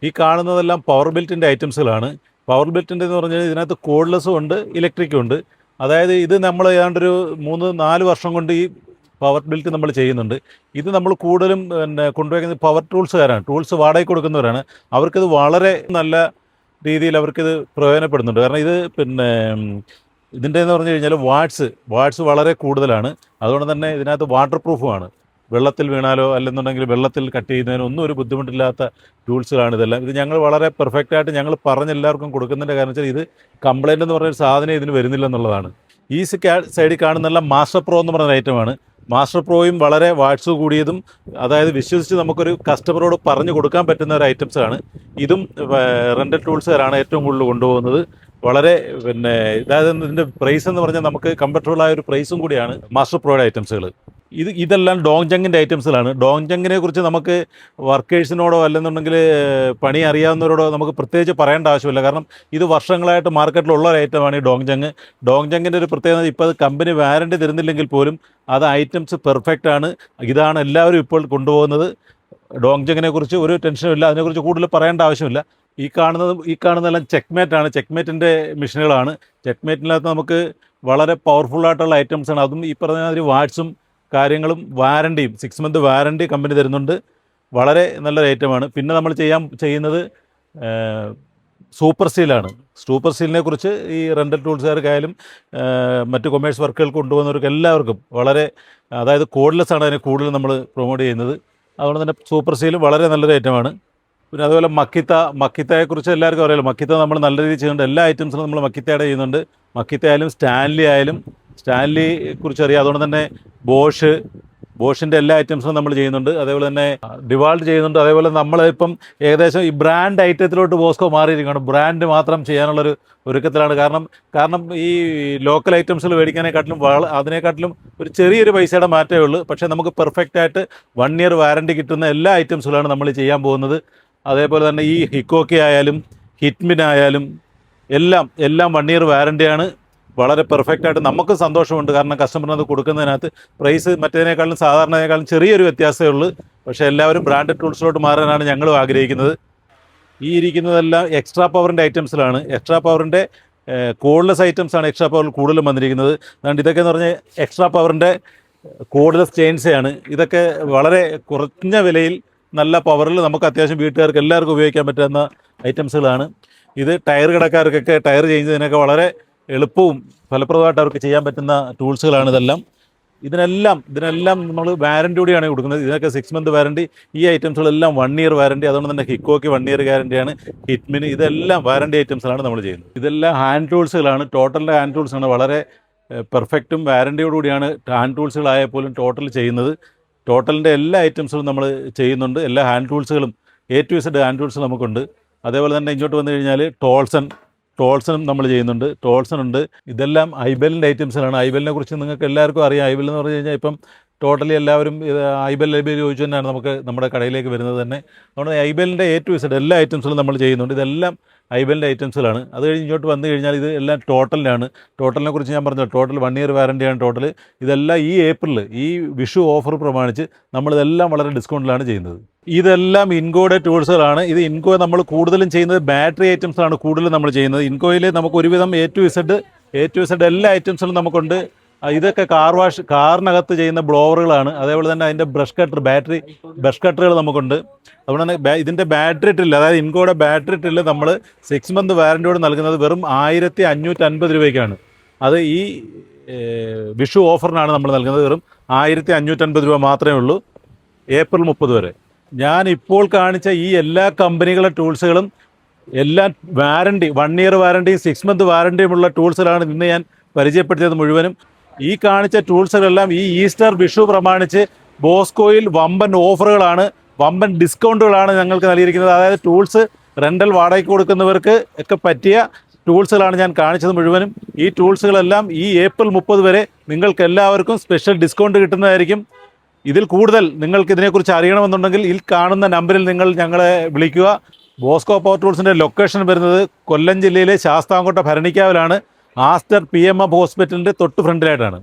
ഈ കാണുന്നതെല്ലാം power ബിൽറ്റിൻ്റെ ഐറ്റംസുകളാണ്. Power ബിൽറ്റിൻ്റെ എന്ന് പറഞ്ഞാൽ ഇതിനകത്ത് കോഡ്ലെസ്സും ഉണ്ട്, ഇലക്ട്രിക്കും ഉണ്ട്. അതായത് ഇത് നമ്മൾ ഏതാണ്ടൊരു 3-4 വർഷം കൊണ്ട് ഈ പവർ ബിൽറ്റ് നമ്മൾ ചെയ്യുന്നുണ്ട്. ഇത് നമ്മൾ കൂടുതലും കൊണ്ടുപോയിരിക്കുന്നത് പവർ ടൂൾസുകാരാണ്, ടൂൾസ് വാടകയ്ക്ക് കൊടുക്കുന്നവരാണ്. അവർക്കിത് വളരെ നല്ല രീതിയിൽ അവർക്കിത് പ്രയോജനപ്പെടുന്നുണ്ട്. കാരണം ഇത് ഇതിൻ്റെ എന്ന് പറഞ്ഞു കഴിഞ്ഞാൽ വാട്ട്സ് വളരെ കൂടുതലാണ്. അതുകൊണ്ട് തന്നെ ഇതിനകത്ത് വാട്ടർ പ്രൂഫുമാണ്. വെള്ളത്തിൽ വീണാലോ അല്ലെന്നുണ്ടെങ്കിൽ വെള്ളത്തിൽ കട്ട് ചെയ്യുന്നതിനോ ഒന്നും ഒരു ബുദ്ധിമുട്ടില്ലാത്ത ടൂൾസുകളാണ് ഇതെല്ലാം. ഇത് ഞങ്ങൾ വളരെ പെർഫെക്റ്റായിട്ട് ഞങ്ങൾ പറഞ്ഞെല്ലാവർക്കും കൊടുക്കുന്നതിൻ്റെ കാരണം വെച്ചാൽ ഇത് കംപ്ലൈൻറ്റ് എന്ന് പറഞ്ഞൊരു സാധനം ഇതിന് വരുന്നില്ല എന്നുള്ളതാണ്. ഈ സൈഡിൽ കാണുന്നതെല്ലാം മാസ്റ്റർ പ്രോ എന്ന് പറയുന്ന ഐറ്റമാണ്. മാസ്റ്റർ പ്രോയും വളരെ വാട്ട്സ് കൂടിയതും, അതായത് വിശ്വസിച്ച് നമുക്കൊരു കസ്റ്റമറോട് പറഞ്ഞു കൊടുക്കാൻ പറ്റുന്ന ഒരു ഐറ്റംസാണ്. ഇതും റെൻ്റൽ ടൂൾസുകാരാണ് ഏറ്റവും കൂടുതൽ കൊണ്ടുപോകുന്നത്. വളരെ അതായത് ഇതിൻ്റെ പ്രൈസ് എന്ന് പറഞ്ഞാൽ നമുക്ക് കംഫർട്ടബിളായ ഒരു പ്രൈസും കൂടിയാണ് മാസ്റ്റർ പ്രോയുടെ ഐറ്റംസുകൾ. ഇതെല്ലാം ഡോങ്ജങ്ങിൻ്റെ ഐറ്റംസുകളാണ്. ഡോങ്ജങ്ങിനെ കുറിച്ച് നമുക്ക് വർക്കേഴ്സിനോടോ അല്ലെന്നുണ്ടെങ്കിൽ പണി അറിയാവുന്നവരോടോ നമുക്ക് പ്രത്യേകിച്ച് പറയേണ്ട ആവശ്യമില്ല. കാരണം ഇത് വർഷങ്ങളായിട്ട് മാർക്കറ്റിലുള്ള ഒരു ഐറ്റമാണ് ഈ ഡോങ്ജങ്. ഡോങ്ജങ്ങിൻ്റെ ഒരു പ്രത്യേകത, ഇപ്പോൾ അത് കമ്പനി വാറൻറ്റി തരുന്നില്ലെങ്കിൽ പോലും അത് ഐറ്റംസ് പെർഫെക്റ്റ് ആണ്. ഇതാണ് എല്ലാവരും ഇപ്പോൾ കൊണ്ടുപോകുന്നത്. ഡോങ്ജങ്ങിനെ കുറിച്ച് ഒരു ടെൻഷനും ഇല്ല, അതിനെക്കുറിച്ച് കൂടുതൽ പറയേണ്ട ആവശ്യമില്ല. ഈ കാണുന്നതെല്ലാം ചെക്ക്മേറ്റാണ്, ചെക്ക്മേറ്റിൻ്റെ മെഷീനുകളാണ്. ചെക്ക്മേറ്റിനകത്ത് നമുക്ക് വളരെ പവർഫുള്ളായിട്ടുള്ള ഐറ്റംസാണ്. അതും ഈ പറഞ്ഞ മാതിരി വാട്ട്സും കാര്യങ്ങളും വാറണ്ടിയും 6 മന്ത് വാറണ്ടി കമ്പനി തരുന്നുണ്ട്. വളരെ നല്ലൊരു ഐറ്റമാണ്. പിന്നെ നമ്മൾ ചെയ്യുന്നത് സൂപ്പർ സീലാണ്. സൂപ്പർ സീലിനെ കുറിച്ച് ഈ റെൻ്റൽ ടൂൾസുകാർക്കായാലും മറ്റ് കൊമേഴ്സ് വർക്കുകൾ കൊണ്ടുപോകുന്നവർക്ക് എല്ലാവർക്കും വളരെ, അതായത് കോഡ്ലെസ് ആണ് അതിനെ കൂടുതൽ നമ്മൾ പ്രൊമോട്ട് ചെയ്യുന്നത്. അതുകൊണ്ട് തന്നെ സൂപ്പർ സീലും വളരെ നല്ലൊരു ഐറ്റമാണ്. പിന്നെ അതുപോലെ മക്കിത്തയെക്കുറിച്ച് എല്ലാവർക്കും അറിയാലോ. മക്കിത്ത നമ്മൾ നല്ല രീതിയിൽ ചെയ്യുന്നുണ്ട്. എല്ലാ ഐറ്റംസിലും നമ്മൾ മക്കിത്തയുടെ ചെയ്യുന്നുണ്ട്. മക്കിത്ത ആയാലും സ്റ്റാൻലി കുറിച്ച് അറിയാം. അതുകൊണ്ട് തന്നെ ബോഷിൻ്റെ എല്ലാ ഐറ്റംസും നമ്മൾ ചെയ്യുന്നുണ്ട്. അതേപോലെ തന്നെ ഡിവാൾട്ട് ചെയ്യുന്നുണ്ട്. അതേപോലെ നമ്മളിപ്പം ഏകദേശം ഈ ബ്രാൻഡ് ഐറ്റത്തിലോട്ട് ബോസ്കോ മാറിയിരിക്കുകയാണ്. ബ്രാൻഡ് മാത്രം ചെയ്യാനുള്ളൊരു ഒരുക്കത്തിലാണ്. കാരണം ഈ ലോക്കൽ ഐറ്റംസിൽ മേടിക്കാനെക്കാട്ടിലും അതിനെക്കാട്ടിലും ഒരു ചെറിയൊരു പൈസയുടെ മാറ്റമേ ഉള്ളൂ. പക്ഷേ നമുക്ക് പെർഫെക്റ്റായിട്ട് 1 ഇയർ വാറണ്ടി കിട്ടുന്ന എല്ലാ ഐറ്റംസുകളാണ് നമ്മൾ ചെയ്യാൻ പോകുന്നത്. അതേപോലെ തന്നെ ഈ ഹിക്കോക്കി ആയാലും ഹിറ്റ്മിൻ ആയാലും എല്ലാം 1 ഇയർ വാറണ്ടിയാണ്. വളരെ പെർഫെക്റ്റായിട്ട് നമുക്ക് സന്തോഷമുണ്ട്. കാരണം കസ്റ്റമറിന് അത് കൊടുക്കുന്നതിനകത്ത് പ്രൈസ് മറ്റേതിനേക്കാളും സാധാരണേക്കാളും ചെറിയൊരു വ്യത്യാസമേ ഉള്ളൂ. പക്ഷേ എല്ലാവരും ബ്രാൻഡഡ് ടൂൾസിലോട്ട് മാറാനാണ് ഞങ്ങളും ആഗ്രഹിക്കുന്നത്. ഈ ഇരിക്കുന്നതെല്ലാം എക്സ്ട്രാ പവറിൻ്റെ ഐറ്റംസിലാണ്. എക്സ്ട്രാ പവറിൻ്റെ കോഡ്ലെസ് ഐറ്റംസാണ് എക്സ്ട്രാ പവറിൽ കൂടുതലും വന്നിരിക്കുന്നത്. അതുകൊണ്ട് ഇതൊക്കെ എന്ന് പറഞ്ഞാൽ എക്സ്ട്രാ പവറിൻ്റെ കോഡ്ലെസ് ചെയിൻസയാണ്. ഇതൊക്കെ വളരെ കുറഞ്ഞ വിലയിൽ നല്ല പവറിൽ നമുക്ക് അത്യാവശ്യം വീട്ടുകാർക്ക് എല്ലാവർക്കും ഉപയോഗിക്കാൻ പറ്റുന്ന ഐറ്റംസുകളാണ്. ഇത് ടയർ കടക്കാർക്കൊക്കെ ടയർ ചേഞ്ച് ചെയ്യുന്നതിനൊക്കെ വളരെ എളുപ്പവും ഫലപ്രദമായിട്ട് അവർക്ക് ചെയ്യാൻ പറ്റുന്ന ടൂൾസുകളാണ് ഇതെല്ലാം. ഇതിനെല്ലാം നമ്മൾ വാറൻറ്റി കൂടിയാണ് കൊടുക്കുന്നത്. ഇതിനൊക്കെ 6 മന്ത് വാറൻറ്റി. ഈ ഐറ്റംസുകളെല്ലാം 1 ഇയർ വാറൻറ്റി. അതുകൊണ്ട് തന്നെ ഹിക്കോക്ക് 1 ഇയർ ഗ്യാരൻറ്റിയാണ്. ഹിറ്റ്മിന് ഇതെല്ലാം വാറൻറ്റി ഐറ്റംസിലാണ് നമ്മൾ ചെയ്യുന്നത്. ഇതെല്ലാം ഹാൻഡ് ടൂൾസുകളാണ്. ടോട്ടലിൻ്റെ ഹാൻഡ് ടൂൾസാണ്. വളരെ പെർഫെക്റ്റും വാറൻറ്റിയോടുകൂടിയാണ് ഹാൻഡ് ടൂൾസുകളായാൽ പോലും ടോട്ടൽ ചെയ്യുന്നത്. ടോട്ടലിൻ്റെ എല്ലാ ഐറ്റംസുകളും നമ്മൾ ചെയ്യുന്നുണ്ട്. എല്ലാ ഹാൻഡ് ടൂൾസുകളും A to Z hand tools നമുക്കുണ്ട്. അതേപോലെ തന്നെ ഇങ്ങോട്ട് വന്നു കഴിഞ്ഞാൽ ടോൾസണും നമ്മൾ ചെയ്യുന്നുണ്ട്. ടോൾസൺ ഉണ്ട്. ഇതെല്ലാം ഐബെല്ലിൻ്റെ ഐറ്റംസിലാണ്. ഐബെല്ലിനെ കുറിച്ച് നിങ്ങൾക്ക് എല്ലാവർക്കും അറിയാം. ഐബെൽ എന്ന് പറഞ്ഞു കഴിഞ്ഞാൽ ഇപ്പം ടോട്ടലി എല്ലാവരും ഐബെൽ ചോദിച്ചു തന്നെയാണ് നമുക്ക് നമ്മുടെ കടയിലേക്ക് വരുന്നത് തന്നെ. അതുകൊണ്ട് ഐബെല്ലിൻ്റെ A to Z എല്ലാ ഐറ്റംസുകളും നമ്മൾ ചെയ്യുന്നുണ്ട്. ഇതെല്ലാം ഐബെല്ലിൻ്റെ ഐറ്റംസുകളാണ്. അത് കഴിഞ്ഞ് ഇങ്ങോട്ട് വന്നു കഴിഞ്ഞാൽ ഇത് എല്ലാം ടോട്ടലിനാണ്. ടോട്ടലിനെ കുറിച്ച് ഞാൻ പറഞ്ഞു, ടോട്ടൽ 1 ഇയർ വാറൻറ്റിയാണ് ടോട്ടൽ. ഇതെല്ലാം ഈ ഏപ്രിൽ ഈ വിഷു ഓഫർ പ്രമാണിച്ച് നമ്മളിതെല്ലാം വളരെ ഡിസ്കൗണ്ടിലാണ് ചെയ്യുന്നത്. ഇതെല്ലാം ഇൻകോയുടെ ടൂൾസുകളാണ്. ഇത് ഇൻകോ നമ്മൾ കൂടുതലും ചെയ്യുന്നത് ബാറ്ററി ഐറ്റംസാണ് കൂടുതലും നമ്മൾ ചെയ്യുന്നത്. ഇൻകോയിൽ നമുക്ക് ഒരുവിധം A to Z എല്ലാ ഐറ്റംസുകളും നമുക്കുണ്ട്. ഇതൊക്കെ കാറിനകത്ത് ചെയ്യുന്ന ബ്ലോവറുകളാണ്. അതേപോലെ തന്നെ അതിൻ്റെ ബാറ്ററി ബ്രഷ് കട്ടറുകൾ നമുക്കുണ്ട്. അതുകൊണ്ട് തന്നെ ഇതിൻ്റെ ബാറ്ററി ഡ്രില്ല്, അതായത് ഇൻകോയുടെ ബാറ്ററി ഡ്രില്ല് നമ്മൾ 6 മന്ത് വാറൻറ്റിയോട് നൽകുന്നത് വെറും 1550 രൂപയ്ക്കാണ്. അത് ഈ വിഷു ഓഫറിനാണ് നമ്മൾ നൽകുന്നത്. വെറും 1550 രൂപ മാത്രമേ ഉള്ളൂ, ഏപ്രിൽ 30 വരെ. ഞാൻ ഇപ്പോൾ കാണിച്ച ഈ എല്ലാ കമ്പനികളുടെ ടൂൾസുകളും എല്ലാം വാറൻറ്റി 1 ഇയർ വാറൻറ്റിയും 6 മന്ത് വാറൻറ്റിയുമുള്ള ടൂൾസുകളാണ് ഇന്ന് ഞാൻ പരിചയപ്പെടുത്തിയത് മുഴുവനും. ഈ കാണിച്ച ടൂൾസുകളെല്ലാം ഈ ഈസ്റ്റർ വിഷു പ്രമാണിച്ച് ബോസ്കോയിൽ വമ്പൻ ഓഫറുകളാണ്, വമ്പൻ ഡിസ്കൗണ്ടുകളാണ് ഞങ്ങൾക്ക് നൽകിയിരിക്കുന്നത്. അതായത് ടൂൾസ് റെൻ്റൽ വാടകയ്ക്ക് കൊടുക്കുന്നവർക്ക് ഒക്കെ പറ്റിയ ടൂൾസുകളാണ് ഞാൻ കാണിച്ചത് മുഴുവനും. ഈ ടൂൾസുകളെല്ലാം ഈ ഏപ്രിൽ 30 വരെ നിങ്ങൾക്ക് എല്ലാവർക്കും സ്പെഷ്യൽ ഡിസ്കൗണ്ട് കിട്ടുന്നതായിരിക്കും. ഇതിൽ കൂടുതൽ നിങ്ങൾക്ക് ഇതിനെക്കുറിച്ച് അറിയണമെന്നുണ്ടെങ്കിൽ ഈ കാണുന്ന നമ്പറിൽ നിങ്ങൾ ഞങ്ങളെ വിളിക്കുക. ബോസ്കോ പവർ ടൂൾസിൻ്റെ ലൊക്കേഷൻ വരുന്നത് കൊല്ലം ജില്ലയിലെ ശാസ്താംകോട്ട ഭരണിക്കാവിലാണ്. ആസ്റ്റർ PMF ഹോസ്പിറ്റലിൻ്റെ തൊട്ട് ഫ്രണ്ടിലായിട്ടാണ്.